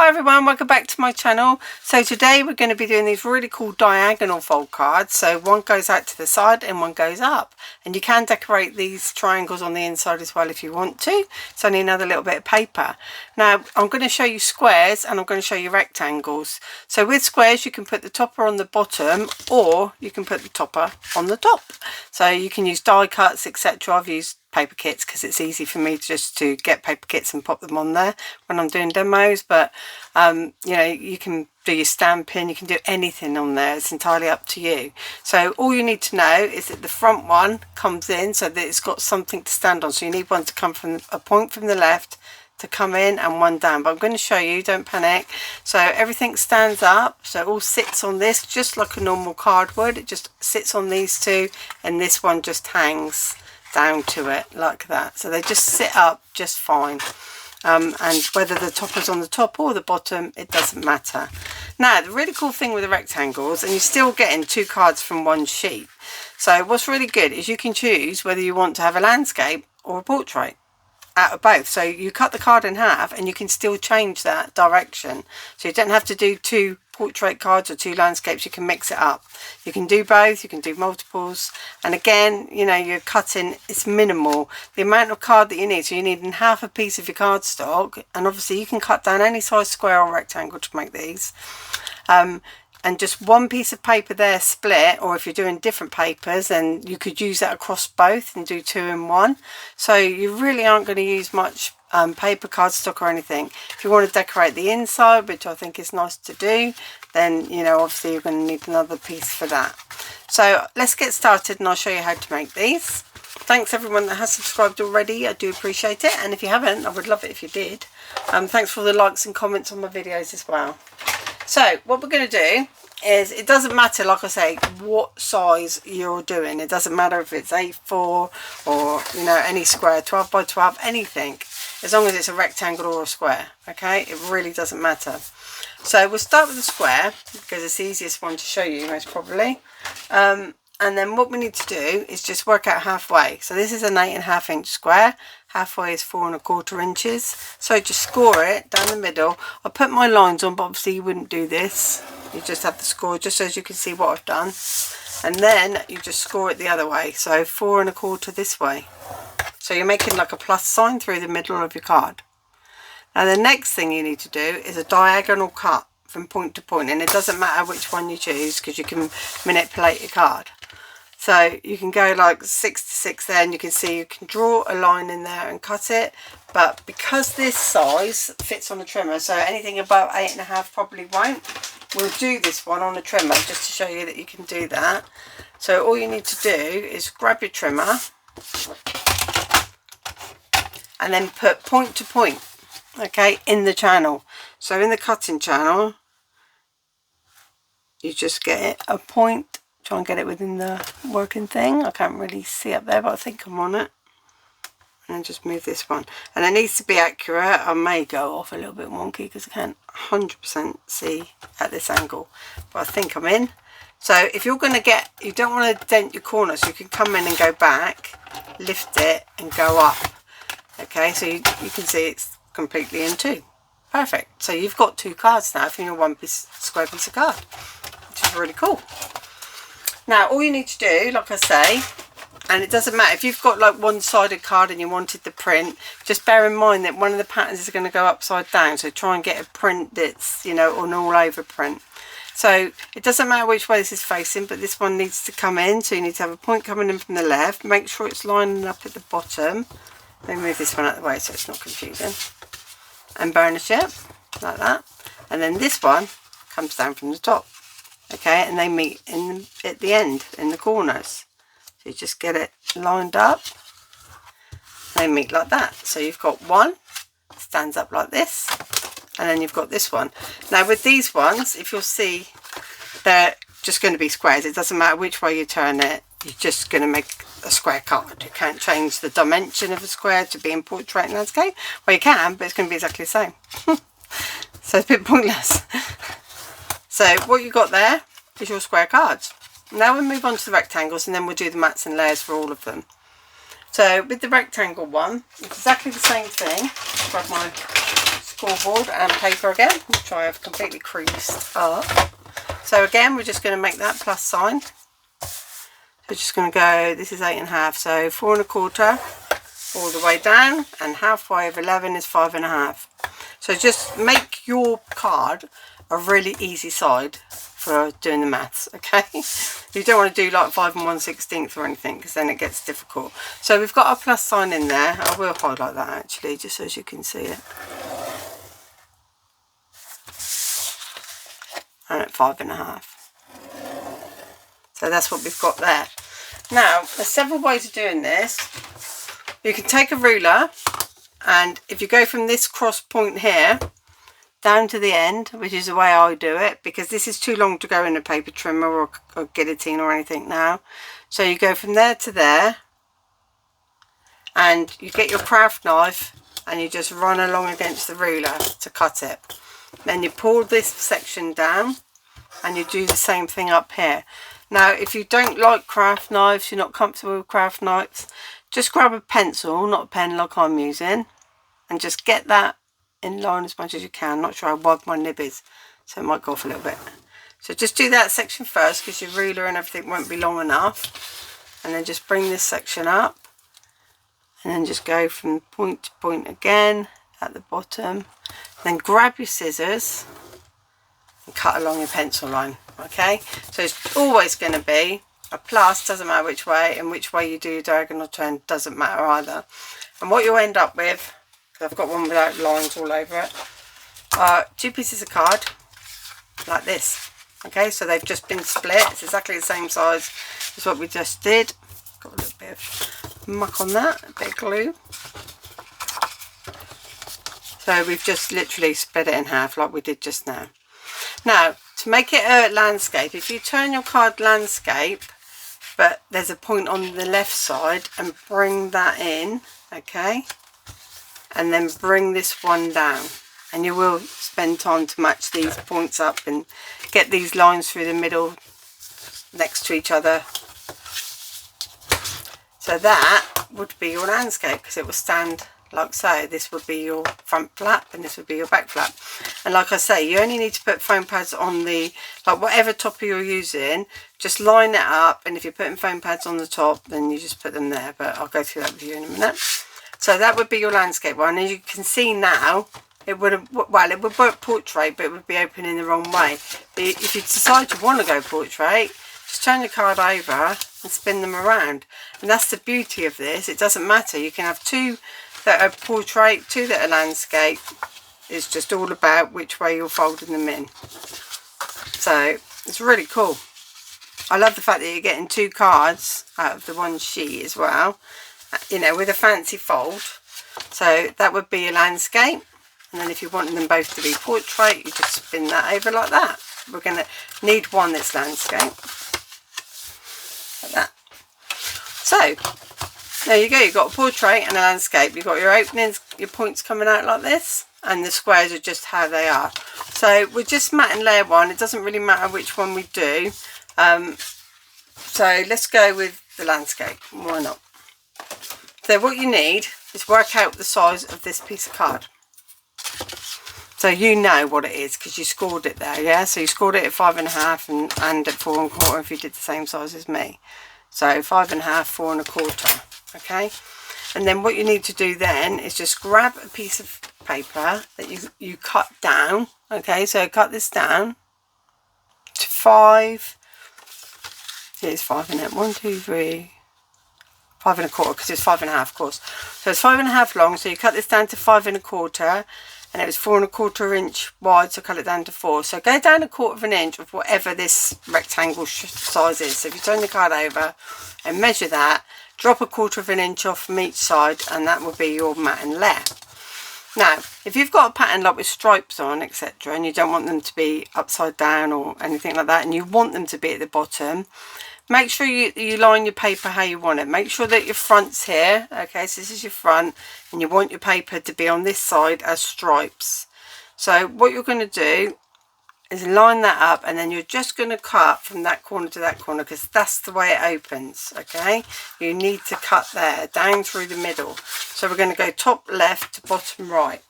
Hi everyone, welcome back to my channel. So today we're going to be doing these really cool diagonal fold cards. So one goes out to the side and one goes up. And you can decorate these triangles on the inside as well if you want to. It's only another little bit of paper. Now I'm going to show you squares and I'm going to show you rectangles. So with squares you can put the topper on the bottom or you can put the topper on the top. So you can use die cuts, etc. I've used paper kits because it's easy for me just to get paper kits and pop them on there when I'm doing demos, but you know, you can do your stamping, you can do anything on there, it's entirely up to you. So all you need to know is that the front one comes in so that it's got something to stand on, so you need one to come from a point from the left to come in and one down, but I'm going to show you, don't panic. So everything stands up, so it all sits on this just like a normal card would. It just sits on these two and this one just hangs down to it like that, so they just sit up just fine. And whether the topper's on the top or the bottom, it doesn't matter. Now the really cool thing with the rectangles, and you're still getting two cards from one sheet, so what's really good is you can choose whether you want to have a landscape or a portrait out of both. So you cut the card in half and you can still change that direction, so you don't have to do two portrait cards or two landscapes. You can mix it up, you can do both, you can do multiples, and again, you know, your cutting is minimal, the amount of card that you need. So you need half a piece of your cardstock, and obviously you can cut down any size square or rectangle to make these, and just one piece of paper there split, or if you're doing different papers then you could use that across both and do two in one. So you really aren't going to use much paper cardstock or anything. If you want to decorate the inside, which I think is nice to do, then you know, obviously you're going to need another piece for that. So let's get started and I'll show you how to make these. Thanks everyone that has subscribed already, I do appreciate it, and if you haven't, I would love it if you did. Thanks for all the likes and comments on my videos as well. So what we're going to do is, it doesn't matter, like I say, what size you're doing. It doesn't matter if it's A4 or, you know, any square, 12 by 12, anything, as long as it's a rectangle or a square. Okay, it really doesn't matter. So we'll start with the square because it's the easiest one to show you most probably, and then what we need to do is just work out halfway. So this is an 8.5 inch square, halfway is 4 1/4 inches, so just score it down the middle. I put my lines on, but obviously you wouldn't do this, you just have to score just so as you can see what I've done, and then you just score it the other way, so 4 1/4 this way. So you're making like a plus sign through the middle of your card. Now the next thing you need to do is a diagonal cut from point to point, and it doesn't matter which one you choose because you can manipulate your card. So you can go like 6 to 6 there, and you can see you can draw a line in there and cut it, but because this size fits on a trimmer, so anything above 8.5 probably won't, we'll do this one on a trimmer just to show you that you can do that. So all you need to do is grab your trimmer and then put point to point, okay, in the channel. So in the cutting channel you just get a point, try and get it within the working thing. I can't really see up there, but I think I'm on it. And then just move this one, and it needs to be accurate. I may go off a little bit wonky because I can't 100% see at this angle, but I think I'm in. So if you're going to get, you don't want to dent your corner, so you can come in and go back, lift it and go up. Okay, so you can see it's completely in two. Perfect. So you've got two cards now from your one piece, square piece of card, which is really cool. Now all you need to do, like I say, and it doesn't matter if you've got like one-sided card and you wanted the print, just bear in mind that one of the patterns is going to go upside down, so try and get a print that's, you know, an all over print. So it doesn't matter which way this is facing, but this one needs to come in, so you need to have a point coming in from the left, make sure it's lining up at the bottom. Let me move this one out of the way so it's not confusing, and burnish it like that, and then this one comes down from the top, okay, and they meet at the end in the corners. So you just get it lined up, they meet like that. So you've got one stands up like this, and then you've got this one. Now with these ones, if you'll see, they're just going to be squares. It doesn't matter which way you turn it, you're just going to make a square card. You can't change the dimension of a square to be in portrait and landscape. Well, you can, but it's going to be exactly the same. So it's a bit pointless. So what you got there is your square cards. Now we'll move on to the rectangles, and then we'll do the mats and layers for all of them. So with the rectangle one, it's exactly the same thing. Grab my scoreboard and paper again, which I have completely creased up. So again, we're just going to make that plus sign. We're just going to go, this is 8.5, so 4 1/4 all the way down, and halfway of 11 is 5.5. So just make your card a really easy side for doing the maths, okay? You don't want to do like 5 1/16 or anything, because then it gets difficult. So we've got our plus sign in there. I will highlight that actually, just so as you can see it. And at 5.5. So that's what we've got there. Now, there's several ways of doing this. You can take a ruler, and if you go from this cross point here down to the end, which is the way I do it, because this is too long to go in a paper trimmer or guillotine or anything now. So you go from there to there, and you get your craft knife and you just run along against the ruler to cut it. Then you pull this section down and you do the same thing up here. Now, if you don't like craft knives, you're not comfortable with craft knives, just grab a pencil, not a pen like I'm using, and just get that in line as much as you can. Not sure how wide my nib is, so it might go off a little bit. So just do that section first, because your ruler and everything won't be long enough. And then just bring this section up, and then just go from point to point again at the bottom. Then grab your scissors and cut along your pencil line. Okay, so it's always going to be a plus, doesn't matter which way, and which way you do your diagonal turn doesn't matter either. And what you'll end up with, because I've got one without lines all over it, are 2 pieces of card like this. Okay, so they've just been split. It's exactly the same size as what we just did. Got a little bit of muck on that, a bit of glue. So we've just literally split it in half like we did just now. Now, to make it a landscape, if you turn your card landscape, but there's a point on the left side, and bring that in, okay, and then bring this one down, and you will spend time to match these points up and get these lines through the middle next to each other. So that would be your landscape, because it will stand like so. This would be your front flap and this would be your back flap. And like I say, you only need to put foam pads on the, like whatever topper you're using, just line it up, and if you're putting foam pads on the top, then you just put them there, but I'll go through that with you in a minute. So that would be your landscape one. As you can see now, it would have, well, it would work portrait, but it would be open in the wrong way. But if you decide you want to go portrait, just turn your card over and spin them around. And that's the beauty of this. It doesn't matter. You can have 2 that are portrait, 2 that are landscape. It's just all about which way you're folding them in. So it's really cool. I love the fact that you're getting 2 cards out of the one sheet as well, you know, with a fancy fold. So that would be a landscape, and then if you want them both to be portrait, you just spin that over like that. We're going to need one that's landscape, like that. So there you go, you've got a portrait and a landscape. You've got your openings, your points coming out like this, and the squares are just how they are. So we're just mat and layer one. It doesn't really matter which one we do. So let's go with the landscape. Why not? So what you need is work out the size of this piece of card. So you know what it is because you scored it there, yeah? So you scored it at 5.5 and at 4 1/4 if you did the same size as me. So 5.5, 4 1/4. Okay, and then what you need to do then is just grab a piece of paper that you cut down. Okay, so cut this down to 5. Here's 5 in it. 1 2 3 5 1/4, because it's 5.5 of course. So it's 5.5 long, so you cut this down to 5 1/4, and it was 4 1/4 inch wide, so cut it down to 4. So go down 1/4 inch of whatever this rectangle size is. So if you turn the card over and measure that, drop 1/4 inch off from each side, and that will be your mat and layer. Now, if you've got a pattern like with stripes on, etc., and you don't want them to be upside down or anything like that, and you want them to be at the bottom, make sure you line your paper how you want it. Make sure that your front's here. Okay, so this is your front, and you want your paper to be on this side as stripes. So what you're going to do is line that up, and then you're just going to cut from that corner to that corner, because that's the way it opens. Okay, you need to cut there down through the middle. So we're going to go top left to bottom right.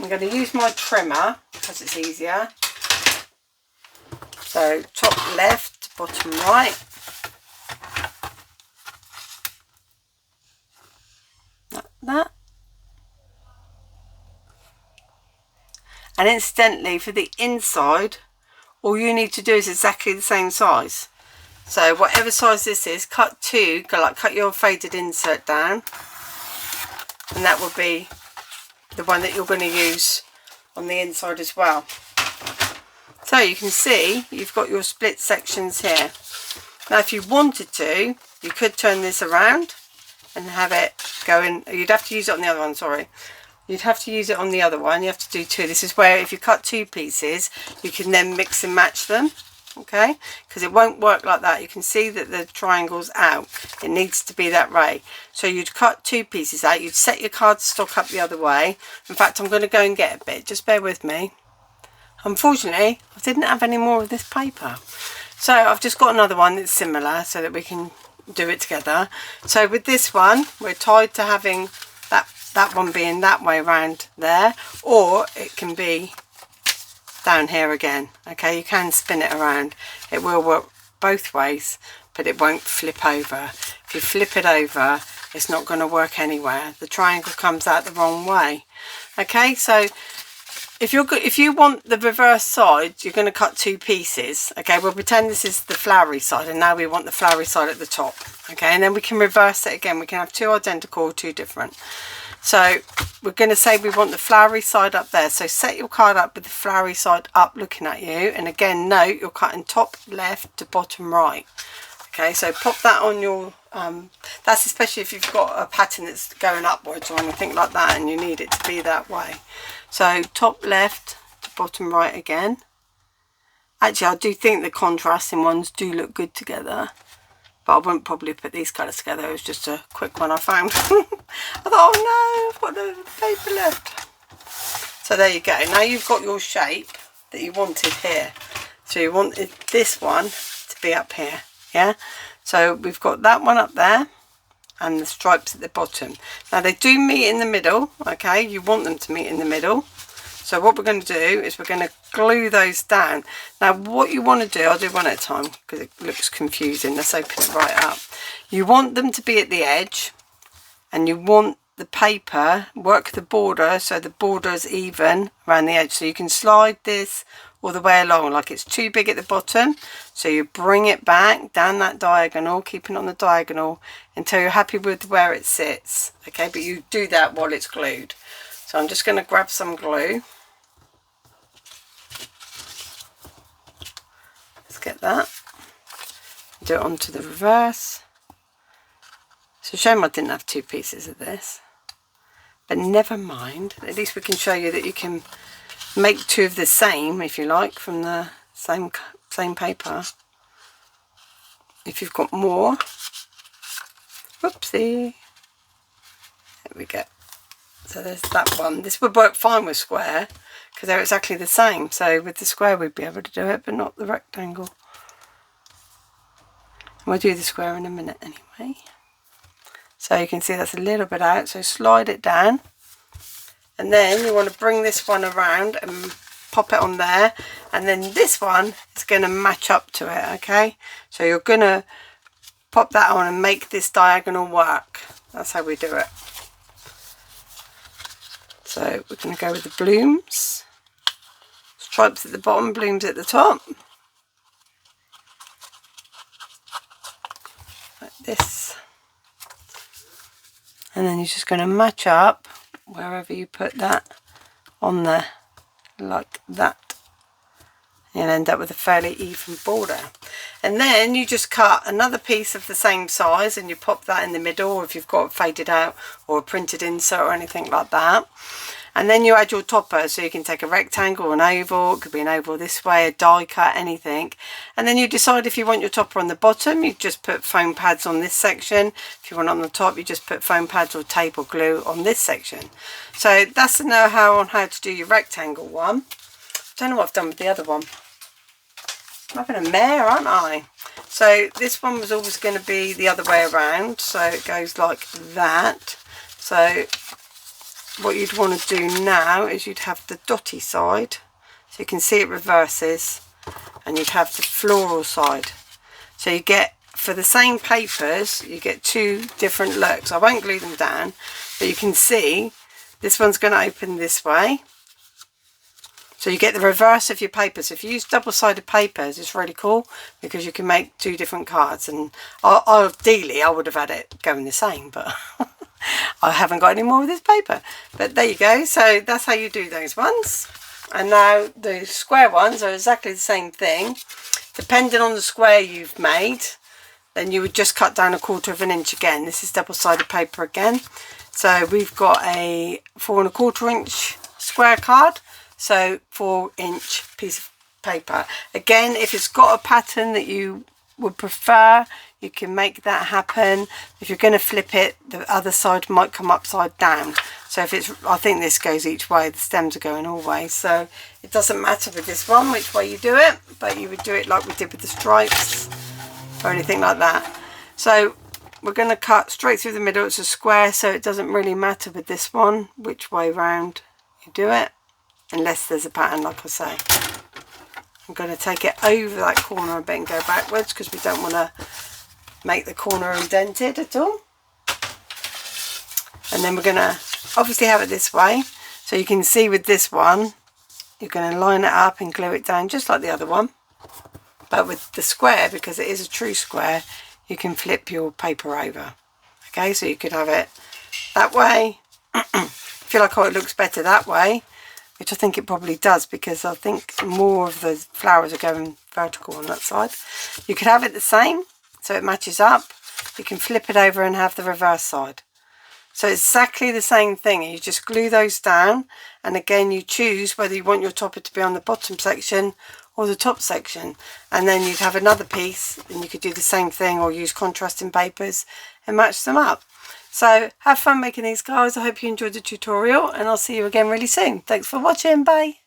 I'm going to use my trimmer because it's easier. So top left, bottom right. Like that. And incidentally, for the inside, all you need to do is exactly the same size. So whatever size this is, cut two, cut your faded insert down, and that will be the one that you're going to use on the inside as well. So you can see you've got your split sections here. Now if you wanted to, you could turn this around and have it going. You'd have to use it on the other one, sorry. You'd have to use it on the other one. You have to do two. This is where if you cut two pieces, you can then mix and match them. Okay, because it won't work like that. You can see that the triangle's out. It needs to be that way. So you'd cut two pieces out. You'd set your cardstock up the other way. In fact, I'm going to go and get a bit. Just bear with me. Unfortunately, I didn't have any more of this paper. So I've just got another one that's similar so that we can do it together. So with this one, we're tied to having that one being that way around there, or it can be down here again. Okay, you can spin it around. It will work both ways, but it won't flip over. If you flip it over, it's not going to work anywhere. The triangle comes out the wrong way. Okay, so if you want the reverse side, you're going to cut two pieces. Okay, we'll pretend this is the flowery side, and now we want the flowery side at the top. Okay, and then we can reverse it again. We can have two identical, two different. So we're going to say we want the flowery side up there. So set your card up with the flowery side up looking at you. And again, note you're cutting top left to bottom right. Okay, so pop that on your, that's especially if you've got a pattern that's going upwards or anything like that and you need it to be that way. So top left to bottom right again. Actually, I do think the contrasting ones do look good together. But I wouldn't probably put these colours together. It was just a quick one I found. I thought, oh no, I've got no paper left. So there you go. Now you've got your shape that you wanted here. So you wanted this one to be up here. Yeah. So we've got that one up there and the stripes at the bottom. Now they do meet in the middle. Okay. You want them to meet in the middle. So what we're going to do is we're going to glue those down. Now what you want to do, I'll do one at a time because it looks confusing. Let's open it right up. You want them to be at the edge and you want the paper, work the border so the border is even around the edge. So you can slide this all the way along like it's too big at the bottom. So you bring it back down that diagonal, keeping it on the diagonal until you're happy with where it sits. Okay, but you do that while it's glued. So I'm just going to grab some glue. Get that, do it onto the reverse. It's a shame I didn't have two pieces of this, but never mind, at least we can show you that you can make two of the same if you like from the same paper if you've got more. Whoopsie, there we go. So there's that one. This would work fine with square because they're exactly the same. So with the square we'd be able to do it, but not the rectangle. We'll do the square in a minute anyway. So you can see that's a little bit out. So slide it down. And then you want to bring this one around and pop it on there. And then this one is going to match up to it, okay? So you're going to pop that on and make this diagonal work. That's how we do it. So we're going to go with the blooms. Stripes at the bottom, blooms at the top. Like this. And then you're just going to match up wherever you put that on there, like that. You'll end up with a fairly even border. And then you just cut another piece of the same size and you pop that in the middle, or if you've got it faded out or a printed insert or anything like that. And then you add your topper, so you can take a rectangle or an oval. It could be an oval this way, a die cut, anything. And then you decide if you want your topper on the bottom, you just put foam pads on this section. If you want it on the top, you just put foam pads or tape or glue on this section. So that's the know-how on how to do your rectangle one. Don't know what I've done with the other one. I'm having a mare, aren't I? So this one was always going to be the other way around, so it goes like that. So what you'd want to do now is you'd have the dotty side, so you can see it reverses, and you'd have the floral side. So you get, for the same papers, you get two different looks. I won't glue them down, but you can see this one's going to open this way. So you get the reverse of your papers. If you use double-sided papers, it's really cool because you can make two different cards. And ideally, I would have had it going the same, but I haven't got any more of this paper. But there you go. So that's how you do those ones. And now the square ones are exactly the same thing. Depending on the square you've made, then you would just cut down 1/4 inch again. This is double-sided paper again. So we've got a 4 1/4 inch square card. So 4-inch piece of paper. Again, if it's got a pattern that you would prefer, you can make that happen. If you're going to flip it, the other side might come upside down. So if it's, I think this goes each way, the stems are going all ways. So it doesn't matter with this one which way you do it, but you would do it like we did with the stripes or anything like that. So we're going to cut straight through the middle. It's a square, so it doesn't really matter with this one which way round you do it, unless there's a pattern, like I say. I'm going to take it over that corner a bit and go backwards because we don't want to make the corner indented at all. And then we're going to obviously have it this way. So you can see with this one, you're going to line it up and glue it down just like the other one. But with the square, because it is a true square, you can flip your paper over. Okay, so you could have it that way. I feel like, oh, it looks better that way, which I think it probably does, because I think more of the flowers are going vertical on that side. You could have it the same, so it matches up. You can flip it over and have the reverse side. So it's exactly the same thing. You just glue those down, and again you choose whether you want your topper to be on the bottom section or the top section, and then you'd have another piece and you could do the same thing or use contrasting papers and match them up. So have fun making these, guys. I hope you enjoyed the tutorial, and I'll see you again really soon. Thanks for watching. Bye.